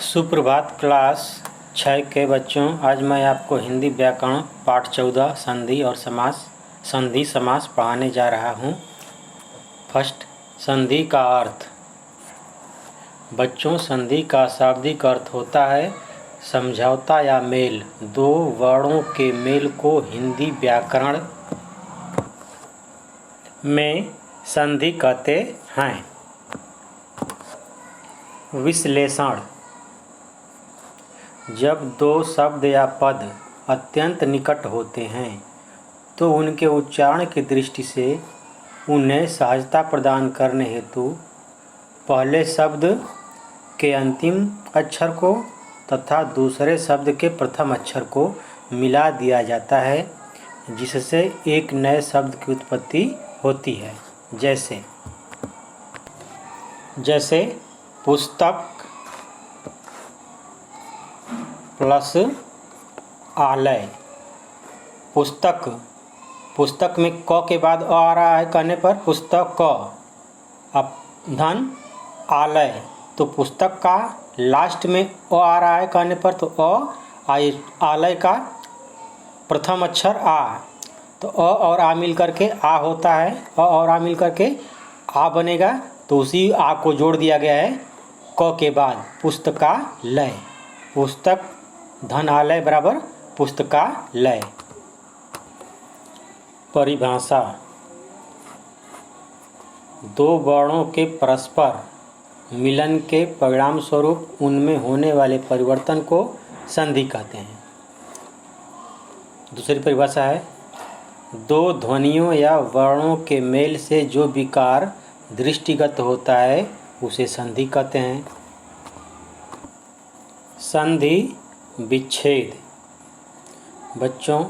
सुप्रभात क्लास 6 के बच्चों। आज मैं आपको हिंदी व्याकरण पाठ 14 संधि और समास पढ़ाने जा रहा हूँ। फर्स्ट, संधि का अर्थ। बच्चों, संधि का शाब्दिक अर्थ होता है समझौता या मेल। दो वर्णों के मेल को हिंदी व्याकरण में संधि कहते हैं। विश्लेषण: जब दो शब्द या पद अत्यंत निकट होते हैं तो उनके उच्चारण की दृष्टि से उन्हें सहजता प्रदान करने हेतु पहले शब्द के अंतिम अक्षर को तथा दूसरे शब्द के प्रथम अक्षर को मिला दिया जाता है, जिससे एक नए शब्द की उत्पत्ति होती है। जैसे पुस्तक प्लस आलय। पुस्तक में क के बाद अ आ रहा है कहने पर पुस्तक क। अब धन आलय, तो पुस्तक का लास्ट में अ आ रहा है कहने पर तो आलय का प्रथम अक्षर आ, तो अ और आ मिल करके आ होता है। अ और आ मिल करके आ बनेगा, तो उसी आ को जोड़ दिया गया है क के बाद पुस्तकालय। पुस्तक धन आलय बराबर पुस्तकालय। परिभाषा: दो वर्णों के परस्पर मिलन के परिणाम स्वरूप उनमें होने वाले परिवर्तन को संधि कहते हैं। दूसरी परिभाषा है, दो ध्वनियों या वर्णों के मेल से जो विकार दृष्टिगत होता है उसे संधि कहते हैं। संधि विच्छेद: बच्चों,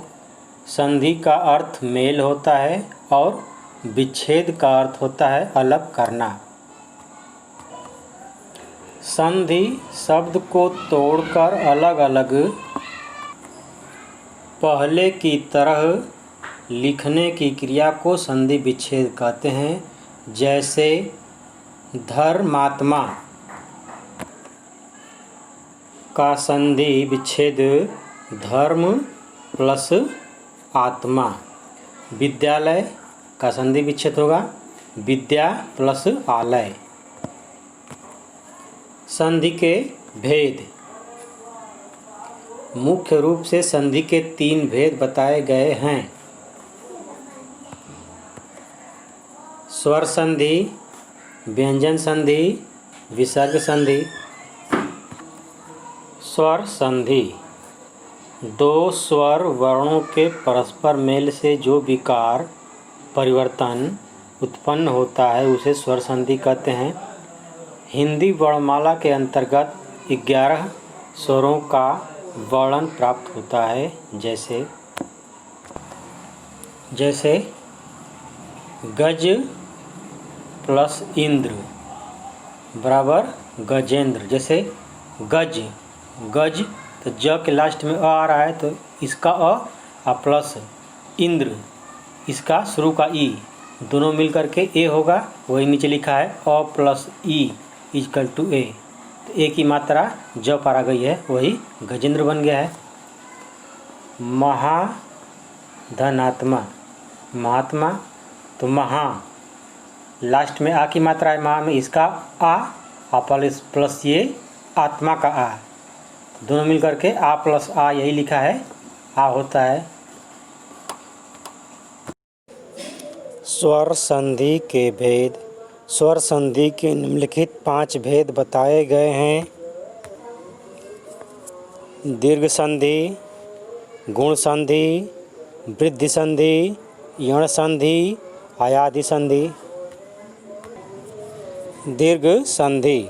संधि का अर्थ मेल होता है और विच्छेद का अर्थ होता है अलग करना। संधि शब्द को तोड़कर अलग अलग पहले की तरह लिखने की क्रिया को संधि विच्छेद कहते हैं। जैसे धर्मात्मा का संधि विच्छेद धर्म प्लस आत्मा। विद्यालय का संधि विच्छेद होगा विद्या प्लस आलय। संधि के भेद: मुख्य रूप से संधि के 3 भेद बताए गए हैं। स्वर संधि, व्यंजन संधि, विसर्ग संधि। स्वर संधि: दो स्वर वर्णों के परस्पर मेल से जो विकार परिवर्तन उत्पन्न होता है उसे स्वर संधि कहते हैं। हिंदी वर्णमाला के अंतर्गत 11 स्वरों का वर्णन प्राप्त होता है। जैसे गज प्लस इंद्र बराबर गजेंद्र। जैसे गज तो ज के लास्ट में आ रहा है, तो इसका अ प्लस इंद्र इसका शुरू का ई, दोनों मिल करके ए होगा। वही नीचे लिखा है अ प्लस ई इक्वल टू ए, तो ए की मात्रा ज पर आ गई है, वही गजेंद्र बन गया है। महाधनात्मा, महात्मा तो महा लास्ट में आ की मात्रा है, महा में इसका आ प्लस ये आत्मा का आ, दोनों मिल करके आ प्लस आ यही लिखा है, आ होता है। स्वर संधि के भेद: स्वर संधि के निम्नलिखित 5 भेद बताए गए हैं। दीर्घ संधि, गुण संधि, वृद्धि संधि, यण संधि, आयादि संधि। दीर्घ संधि: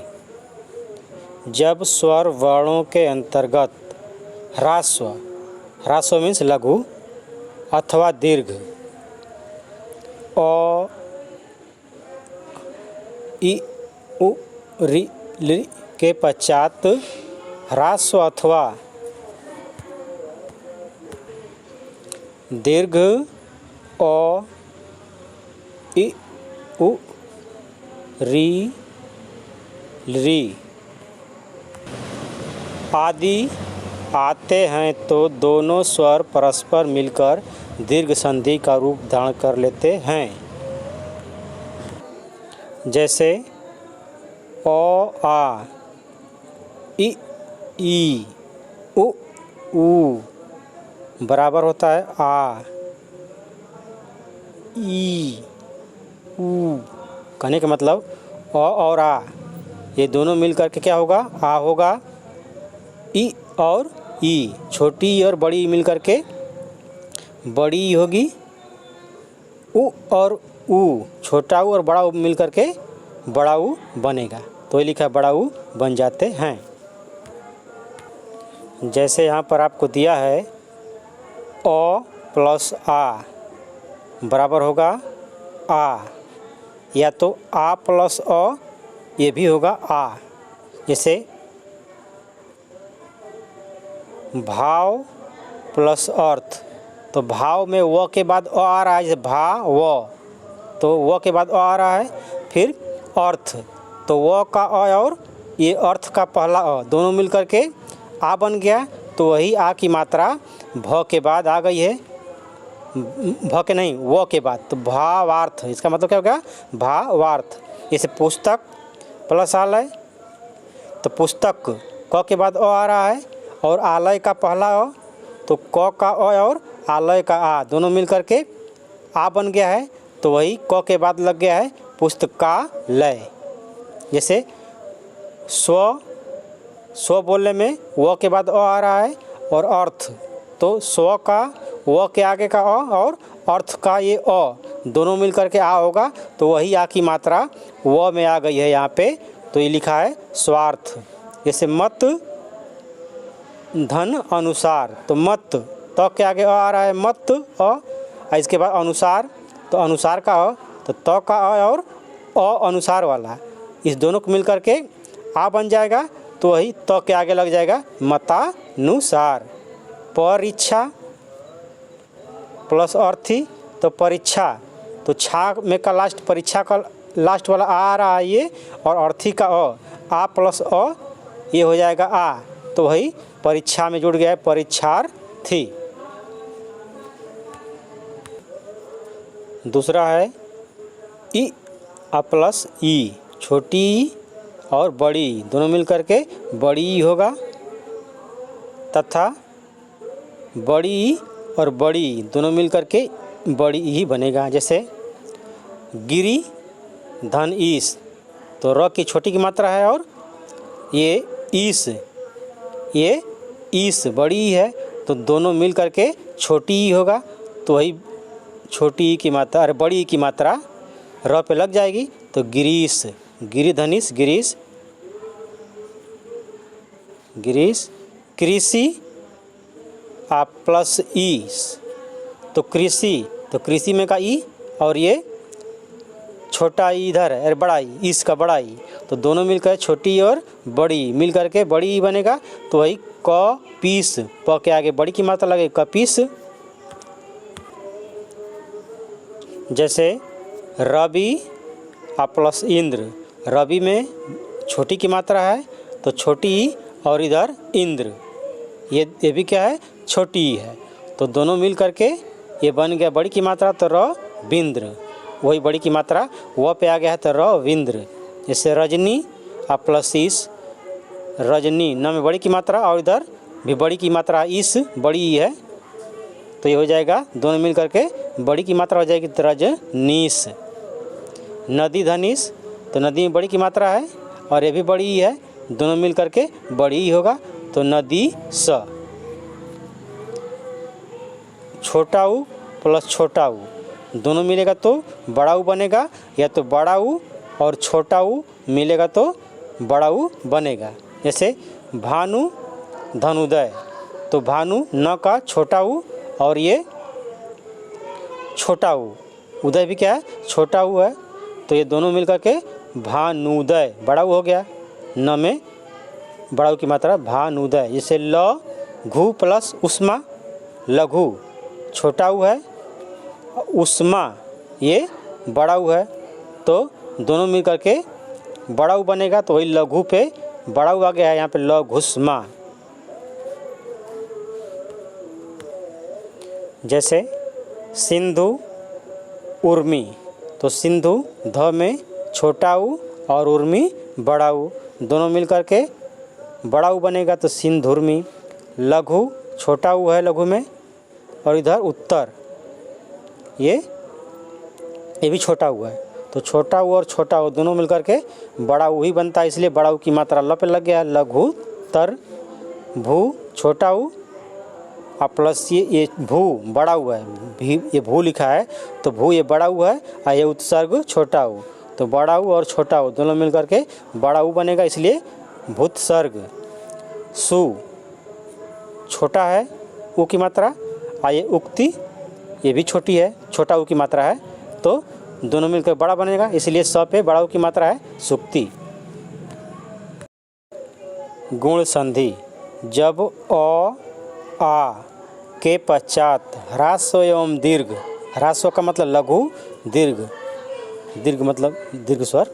जब स्वर वर्णों के अंतर्गत ह्रास्व मीन्स लघु अथवा दीर्घ अ इ उ रि लि के पश्चात ह्रास्व अथवा दीर्घ अ इ उ रि री आदि आते हैं तो दोनों स्वर परस्पर मिलकर दीर्घ संधि का रूप धारण कर लेते हैं। जैसे ओ आ, इ ई, उ ऊ बराबर होता है आ, ई, ऊ। कहने का मतलब अ और आ ये दोनों मिलकर के क्या होगा? आ होगा। ई और ई, छोटी ई और बड़ी ई मिलकर के बड़ी ई होगी। उ और ऊ, छोटा ऊ और बड़ा ऊ मिलकर के बड़ा ऊ बनेगा। तो ये लिखा बड़ा ऊ बन जाते हैं। जैसे यहाँ पर आपको दिया है ओ प्लस आ बराबर होगा आ, या तो आ प्लस अ ये भी होगा आ। जैसे भाव प्लस अर्थ, तो भाव में व के बाद अ आ रहा है। जैसे भा व, तो व के बाद अ आ रहा है। फिर अर्थ, तो व का अ और ये अर्थ का पहला अ दोनों मिलकर के आ बन गया। तो वही आ की मात्रा भ के बाद आ गई है। भ के नहीं, व के बाद, तो भावार्थ। इसका मतलब क्या हो गया? भावार्थ। जैसे पुस्तक प्लस आलय, तो पुस्तक क के बाद अ आ रहा है और आलय का पहला अ, तो क का अ और आलय का आ दोनों मिलकर के आ बन गया है। तो वही क के बाद लग गया है पुस्तकालय। जैसे स्व बोलने में व के बाद अ आ रहा है और अर्थ, तो स्व का व के आगे का अ और अर्थ का ये अ दोनों मिलकर के आ होगा। तो वही आ की मात्रा व में आ गई है यहाँ पे। तो ये लिखा है स्वार्थ। जैसे मत धन अनुसार, तो मत तो के आगे अ आ रहा है मत अ, इसके बाद अनुसार, तो अनुसार का अ, तो त का अ और अ अनुसार वाला इस दोनों को मिलकर के आ बन जाएगा। तो वही त के आगे लग जाएगा मतानुसार। परीक्षा प्लस अर्थी, तो परीक्षा, तो छा में का लास्ट परीक्षा का लास्ट वाला आ रहा है ये, और अर्थी का अ, आ प्लस अ ये हो जाएगा आ। तो वही परीक्षा में जुड़ गया है परीक्षार्थी। दूसरा है ई आ प्लस ई, छोटी ई और बड़ी ई दोनों मिलकर के बड़ी ई होगा, तथा बड़ी ई और बड़ी ई दोनों मिलकर के बड़ी ई बनेगा। जैसे गिरी धन ईस, तो र की छोटी की मात्रा है और ये ईस, ये ईस बड़ी ई है, तो दोनों मिल करके छोटी ई होगा। तो वही छोटी ई की मात्रा, अरे बड़ी ई की मात्रा र पे लग जाएगी। तो गिरीश, गिरी धनिश गिरीश, गिरीश। कृषि आ प्लस ईस, तो कृषि, तो कृषि में का ई और ये छोटा ई इधर है, अरे बड़ा ई, ईस का बड़ा ई, तो दोनों मिलकर छोटी और बड़ी मिल करके बड़ी ई बनेगा। तो वही क पीस, प के आगे बड़ी की मात्रा लगे कपीस। जैसे रवि आ प्लस इंद्र, रवि में छोटी की मात्रा है तो छोटी ई और इधर इंद्र, ये भी क्या है? छोटी ई है। तो दोनों मिल करके ये बन गया बड़ी की मात्रा, तो रविंद्र, वही बड़ी की मात्रा व पे आ गया है तो रविंद्र। जैसे रजनी आ प्लस इस, रजनी न में बड़ी की मात्रा और इधर भी बड़ी की मात्रा इस बड़ी ई है, तो ये हो जाएगा दोनों मिल करके बड़ी की मात्रा हो जाएगी तो रजनीश। नदी धनीश, तो नदी में बड़ी की मात्रा है और ये भी बड़ी ई है, दोनों मिल करके बड़ी ई होगा, तो नदी स। छोटा ऊ प्लस छोटा ऊ दोनों मिलेगा तो बड़ा ऊ बनेगा, या तो बड़ा ऊ और छोटा ऊ मिलेगा तो बड़ा ऊ बनेगा। जैसे भानु धनुदय, तो भानु न का छोटा ऊ और ये छोटा ऊ, उदय भी क्या है? छोटा ऊ है, तो ये दोनों मिलकर के भानुदय बड़ा ऊ हो गया। न में बड़ा ऊ की मात्रा भानुदय। जैसे लघु प्लस उष्मा, लघु छोटा ऊ है, उष्मा ये बड़ा ऊ है, तो दोनों मिल करके बड़ा ऊ बनेगा। तो वही लघु पे बड़ा ऊ आ गया है यहाँ पे लघुष्मा। जैसे सिंधु उर्मी, तो सिंधु ध में छोटा ऊ और उर्मी बड़ा ऊ, दोनों मिलकर के बड़ा ऊ बनेगा तो सिंधुर्मी। लघु छोटा ऊ है लघु में, और इधर उत्तर ये भी छोटा ऊ है, तो छोटा ऊ और छोटा ऊ दोनों मिलकर के बड़ा ऊ ही बनता है, इसलिए बड़ा ऊ की मात्रा ल पे लग गया। लघु तर भू छोटा ऊ और प्लस ये भू बड़ा ऊ है, भी ये भू लिखा है तो भू ये बड़ा ऊ है और ये उत्सर्ग छोटा ऊ, तो बड़ा ऊ और छोटा ऊ दोनों मिलकर के बड़ा ऊ बनेगा, इसलिए भूतसर्ग। सु छोटा है ऊ की मात्रा, और ये उक्ति ये भी छोटी है, छोटा ऊ की मात्रा है, तो दोनों मिलकर बड़ा बनेगा, इसलिए स पे बड़ा ऊ की मात्रा है सुक्ति। गुण संधि, जब अ आ के पश्चात ह्रास्व एवं दीर्घ, ह्रास्व का मतलब लघु, दीर्घ दीर्घ मतलब दीर्घ स्वर,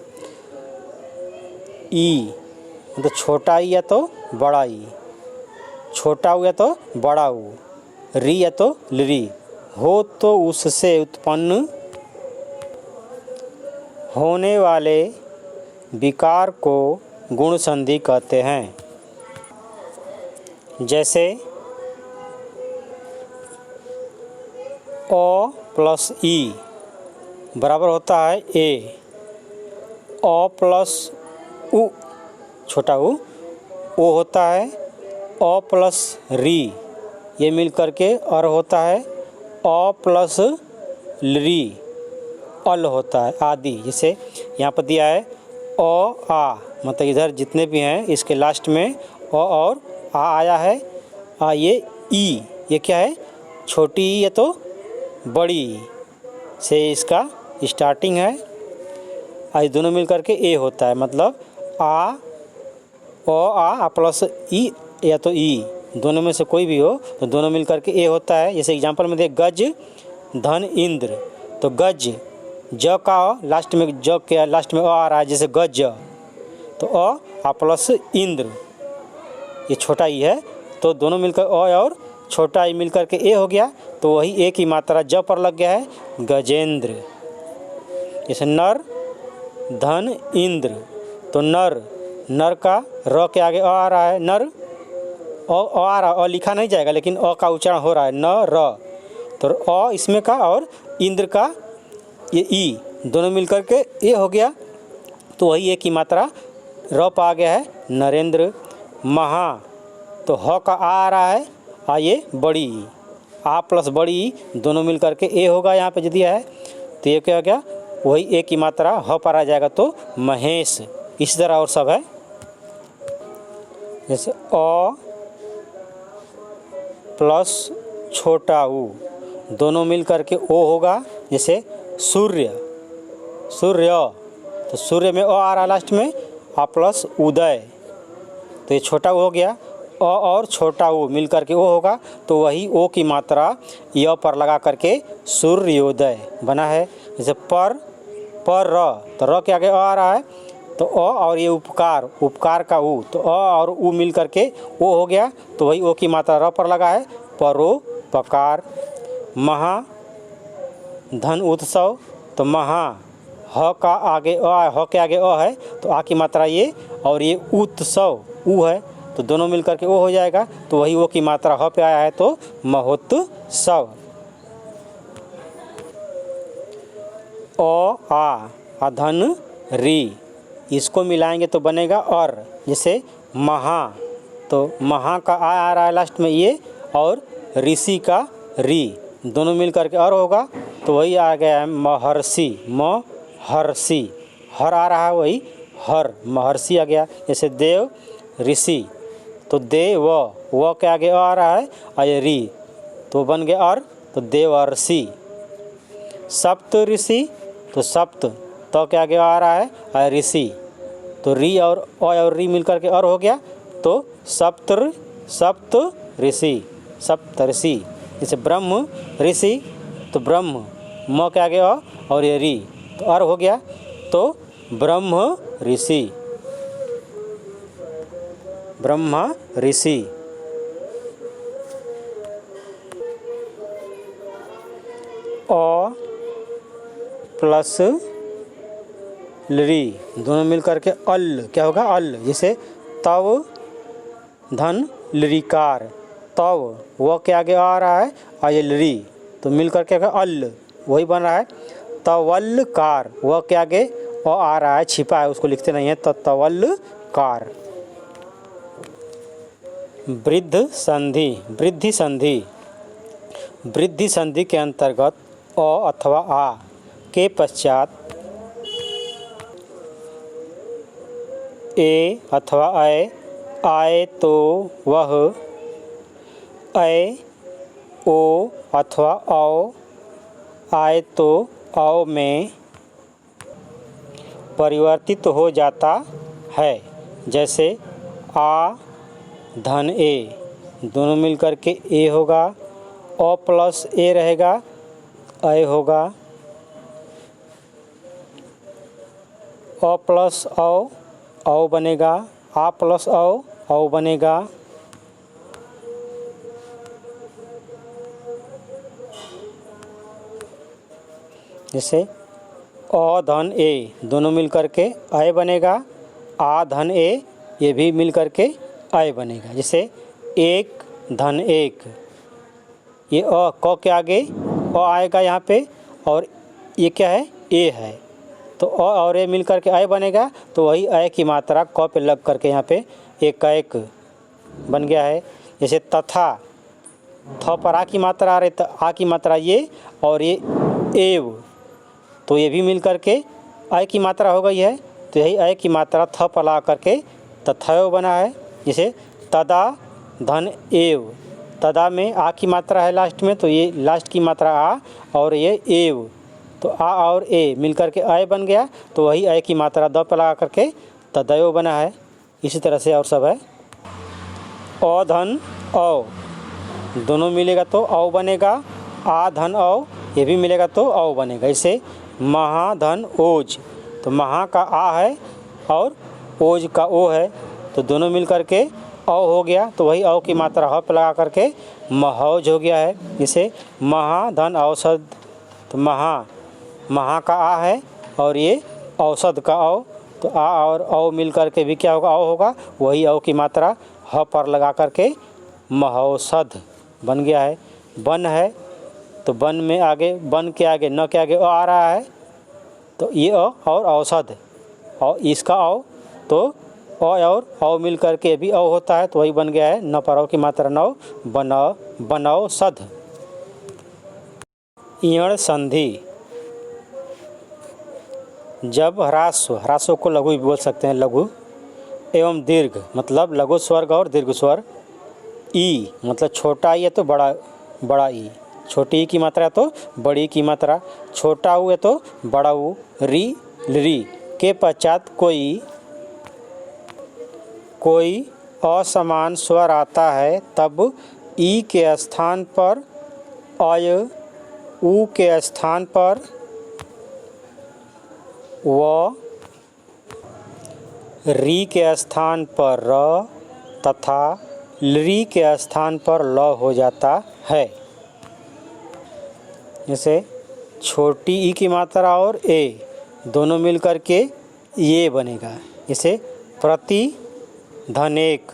ई मतलब छोटा ई या तो बड़ा ई, छोटा ऊ या तो बड़ा ऊ, री या तो ली हो, तो उससे उत्पन्न होने वाले विकार को गुण संधि कहते हैं। जैसे अ प्लस ई बराबर होता है ए, अ प्लस उ छोटा ऊ ओ होता है अ प्लस री, ये मिल करके और होता है अ प्लस री, अल होता है आदि। जैसे यहाँ पर दिया है अ आ, मतलब इधर जितने भी हैं इसके लास्ट में अ और आ आया है, ये ई, ये क्या है छोटी ई या तो बड़ी ई से इसका स्टार्टिंग है, और दोनों मिल करके ए होता है, मतलब आ आ प्लस ई या तो ई, दोनों में से कोई भी हो तो दोनों मिल करके ए होता है। जैसे एग्जांपल में देख गज धन इंद्र, तो गज ज का लास्ट में, ज के लास्ट में आ रहा है, जैसे गज तो आ प्लस इंद्र ये छोटा ई है, तो दोनों मिलकर और छोटा ई मिलकर के ए हो गया, तो वही ए की मात्रा ज पर लग गया है, गजेंद्र। जैसे नर धन इंद्र, तो नर, नर का र के आगे अ आ रहा है, नर अ आ रहा, अ लिखा नहीं जाएगा लेकिन अ का उच्चारण हो रहा है, न र, तो अ इसमें का और इंद्र का ये ई दोनों मिलकर के ए हो गया, तो वही ए की मात्रा र पर आ गया है, नरेंद्र। महा, तो ह का आ रहा है, ये बड़ी ई, आ प्लस बड़ी ई दोनों मिल करके ए होगा, यहाँ पे जो दिया है, तो ये क्या हो गया, वही ए की मात्रा ह पर आ जाएगा, तो महेश। इसी तरह और सब है, जैसे अ प्लस छोटा ऊ दोनों मिल करके ओ होगा, जैसे सूर्य, सूर्य, तो सूर्य में अ आ रहा लास्ट में, आ प्लस उदय, तो ये छोटा ऊ हो गया, अ और छोटा ऊ मिल करके ओ होगा, तो वही ओ की मात्रा य पर लगा करके सूर्योदय बना है। जैसे पर र, तो र के आगे अ आ रहा है, तो अ और ये उपकार, उपकार का ऊ, तो अ और ऊ मिल करके ओ हो गया, तो वही ओ की मात्रा र पर लगा है, परोपकार। महा धन उत्सव, तो महा ह का आगे अ, ह के आगे अ है, तो आ की मात्रा ये, और ये उत्सव ऊ है, तो दोनों मिल करके ओ हो जाएगा, तो वही ओ की मात्रा ह पे आया है, तो महोत्सव। आ धन री, इसको मिलाएंगे तो बनेगा और, जैसे महा, तो महा का आ रहा है लास्ट में ये, और ऋषि का री दोनों मिल करके और होगा, तो वही आ गया है महर्षि, महर्षि, हर आ रहा है वही हर, महर्षि आ गया। जैसे देव ऋषि, तो देव व के आगे आ रहा है, और ये री तो बन गया और, तो देवर्षि। सप्त ऋषि, तो सप्त तो के आगे आ रहा है, और ऋषि, तो री और री मिलकर के और हो गया, तो सप्त ऋषि, सप्तऋषि। जैसे ब्रह्म ऋषि, तो ब्रह्म म के आगे अ और ये री, तो और हो गया, तो ब्रह्म ऋषि, ब्रह्मा ऋषि। प्लस लरी दोनों मिल करके अल क्या होगा अल। जैसे तव धन लरीकार, तव वह के आगे आ रहा है और ये लरी तो मिल करके अल वही बन रहा है तवल्लकार। वह के आगे आ रहा है छिपा है उसको लिखते नहीं है तो तवल्लकार। वृद्ध संधि, वृद्धि संधि, वृद्धि संधि के अंतर्गत अ अथवा आ के पश्चात ए अथवा ऐ आए तो वह, ऐ ओ अथवा औ आए तो औ में परिवर्तित हो जाता है। जैसे आ धन ए दोनों मिलकर के ए होगा, ओ प्लस ए रहेगा ए होगा, ओ प्लस औ बनेगा, आ प्लस औ बनेगा। जैसे अ धन ए दोनों मिलकर के ए बनेगा, आ धन ए ये भी मिलकर के ए बनेगा। जैसे एक धन एक, ये अ क के आगे अ आएगा यहाँ पे और ये क्या है ए है तो अ और ए मिलकर के ए बनेगा तो वही ए की मात्रा क पे लग करके यहाँ पे एक का एक बन गया है। जैसे तथा, थ पर आ की मात्रा आ रही तो आ की मात्रा ये और ये एव तो ये भी मिल करके ए की मात्रा हो गई है तो यही ए की मात्रा थ पर ला करके तथयो बना है। जैसे तदा धन एव, तदा में आ की मात्रा है लास्ट में तो ये लास्ट की मात्रा आ और ये एव तो आ और ए मिलकर के ए बन गया तो वही ए की मात्रा द पर लगा करके तदयो बना है। इसी तरह से और सब है। अ धन औ दोनों मिलेगा तो औ बनेगा, आ धन औ ये भी मिलेगा तो औ बनेगा। इसे महाधन ओज तो महा का आ है और ओज का ओ है तो दोनों मिल करके औ हो गया तो वही औ की मात्रा ह पे लगा करके महौज हो गया है। इसे महाधन औषध तो महा का आ है और ये औषध का औ तो आ और औ मिल करके भी क्या होगा औ होगा वही औ की मात्रा ह पर लगा करके महौषध बन गया है। वन है तो वन में आगे वन के आगे न के आगे अ आ रहा है तो ये अ और औषध और इसका औ तो अ और औ मिल करके भी औ होता है तो वही बन गया है न पर औ की मात्रा नौ बनौषध। इयण संधि, जब ह्रासों को लघु भी बोल सकते हैं लघु एवं दीर्घ मतलब लघु स्वर्ग और दीर्घ स्वर, ई मतलब छोटा ई है तो बड़ा ई, छोटी ई की मात्रा है तो बड़ी की मात्रा, छोटा ऊ है तो बड़ा ऊ, री के पश्चात कोई असमान स्वर आता है तब ई के स्थान पर अय, ऊ के स्थान पर व, री के स्थान पर र तथा ली के स्थान पर ल हो जाता है। जैसे छोटी ई की मात्रा और ए दोनों मिलकर के ये बनेगा। जैसे प्रति धन एक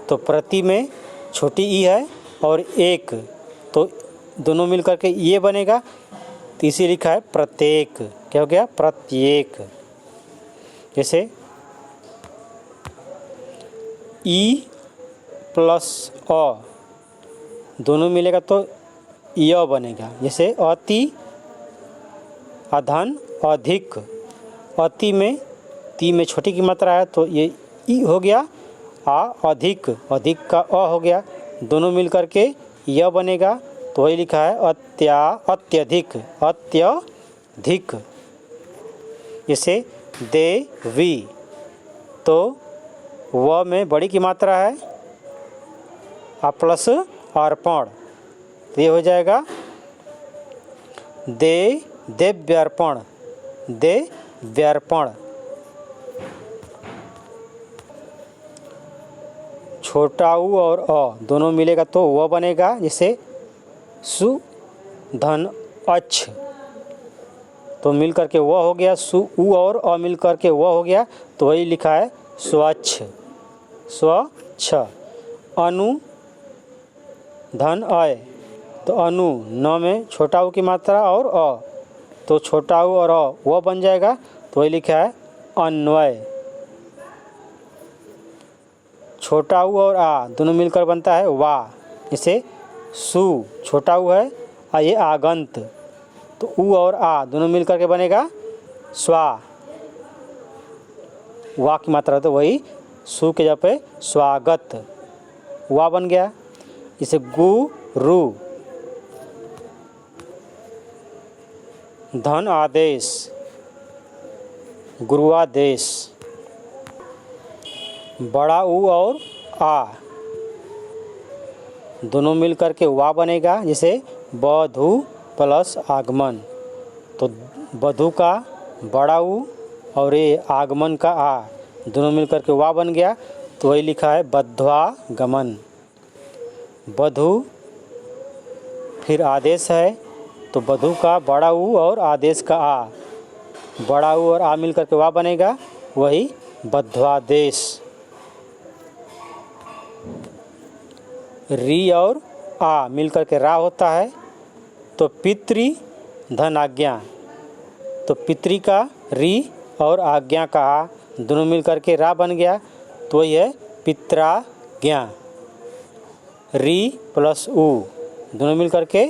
तो प्रति में छोटी ई है और एक तो दोनों मिलकर के ये बनेगा तो इसी लिखा है प्रत्येक, क्या हो गया प्रत्येक। जैसे ई प्लस अ दोनों मिलेगा तो य बनेगा। जैसे अति अधन अधिक, अति में ती में छोटी की मात्रा है तो ये ई हो गया, आ अधिक का अ हो गया, दोनों मिलकर के य बनेगा तो वही लिखा है अत्यधिक। जैसे देवी तो व में बड़ी की मात्रा है आ प्लस अर्पण तो ये हो जाएगा देव्यर्पण। छोटा ऊ और अ दोनों मिलेगा तो व बनेगा। जैसे सु धन अच्छ तो मिल करके वह हो गया, सु उ और अ मिल करके वह हो गया, तो वही लिखा है स्वच्छ, स्वच्छ। अनु धन अय, तो अनु न में छोटा उ की मात्रा और अ, तो छोटा उ और अ वह बन जाएगा, तो वही लिखा है अन्वय। छोटा उ और आ दोनों मिलकर बनता है वा, इसे सु छोटा उ है और ये आगंत, तो उ और आ दोनों मिलकर के बनेगा स्वा, वा की मात्रा तो वही सु के जगह पे स्वागत, वा बन गया। इसे गुरु, धन आदेश, गुरुआदेश। बड़ा उ और आ दोनों मिल करके वा बनेगा, जैसे बधु प्लस आगमन, तो बधु का बड़ा उ और ये आगमन का आ दोनों मिल करके वा बन गया, तो वही लिखा है बध्वागमन। बधु फिर आदेश है, तो बधु का बड़ा उ और आदेश का आ, बड़ा उ और आ मिल करके वा बनेगा, वही बध्वादेश। री और आ मिल करके रा होता है, तो पितृ धन आज्ञा, तो पितृ का री और आज्ञा का आ दोनों मिल करके रा बन गया, तो वही है पित्राज्ञा। री प्लस उ दोनों मिल करके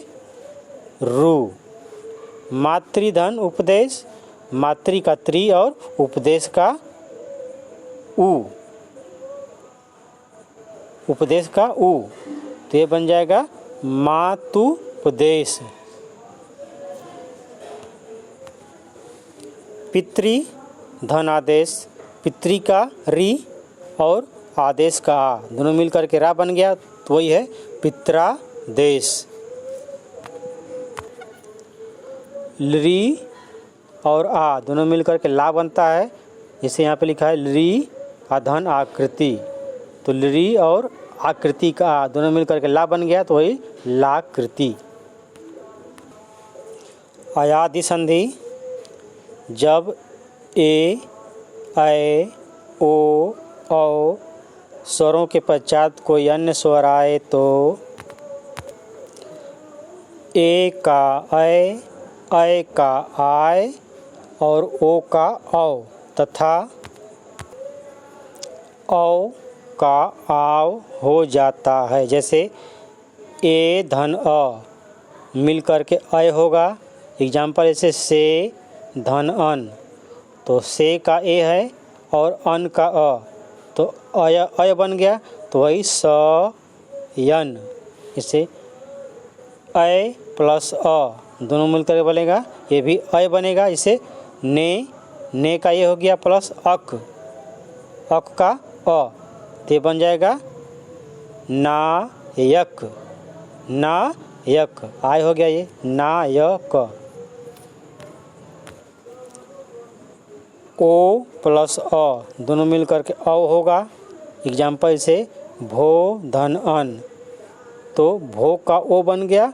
रू। मातृधन उपदेश, मातृ का त्रि और उपदेश का उ, उपदेश का उ, तो ये बन जाएगा मातुपदेश। पितृ धन आदेश, पितृ का री और आदेश का आ दोनों मिल करके रा बन गया, तो वही है पित्रादेश। री और आ दोनों मिल करके ला बनता है, जैसे यहाँ पे लिखा है री अधन आकृति, तो री और आकृति का आ दोनों मिल करके ला बन गया, तो वही लाकृति। अयादि संधि, जब ए ऐ ओ औ स्वरों के पश्चात कोई अन्य स्वर आए तो ए का ऐ का आय और ओ का औ तथा औ का आव हो जाता है। जैसे ए धन अ मिल करके अय होगा, एग्जाम्पल ऐसे से धन अन, तो से का ए है और अन का अ, तो अय बन गया, तो वही स यन, इसे अय प्लस अ दोनों मिलकर बनेगा, ये भी अय बनेगा। इसे ने का ये हो गया प्लस अक का अ, ते बन जाएगा नायक, नायक आय हो गया, ये नायक। ओ प्लस अ दोनों मिल करके औ होगा, एग्जाम्पल से भो धन अन, तो भो का ओ बन गया,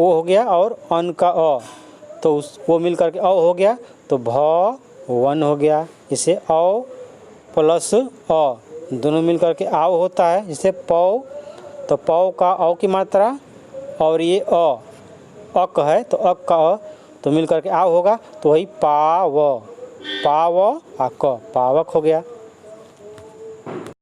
ओ हो गया और अन का अ, तो उस वो मिल करके औ हो गया, तो भ वन हो गया। इसे औ प्लस अ दोनों मिल करके आव होता है, जिसे पौ, तो पौ का औ की मात्रा और ये अक है, तो अक का अ तो मिल करके आव होगा, तो वही पाव, पाव आ क पावक हो गया।